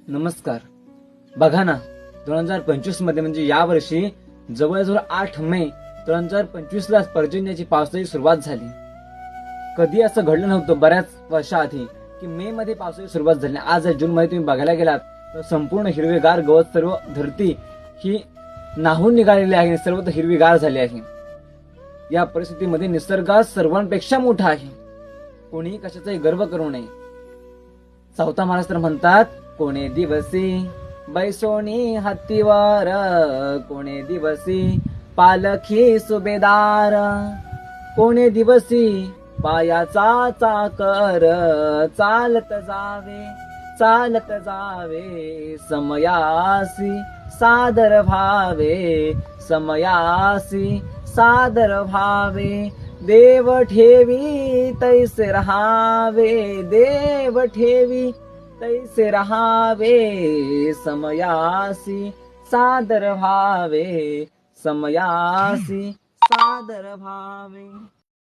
नमस्कार. बघा ना, 2025 मध्ये म्हणजे या वर्षी जवळजवळ 8 मे 2025 ला पर्जन्याची पावसाची सुरुवात झाली. कधी असं घडलं नव्हतं बऱ्याच वर्षाआधी की मे मध्ये पावसाची सुरुवात झाली. आज जून मध्ये तुम्ही बघायला गेलात तर संपूर्ण हिरवेगार गवत, सर्व धरती ही नाहून निघालेली आहे, सर्वत्र हिरवीगार झाली आहे. या परिस्थितीमध्ये निसर्ग सर्वांपेक्षा मोठा आहे. कोणीही कशाचाही गर्व करू नये. सावता महाराज तर म्हणतात, कोणे दिवसी बैसोनी हत्तीवर, कोणे दिवसी पालखी सुभेदार, कोणे दिवसी पायाचा चाकर, चालत जावे समयासी सादर भावे, समयासी सादर भावे. देव ठेवी तैसे रहावे, देव ठेवी तैसे रहावे, समयासी सादर भावे, समयासी सादर भावे.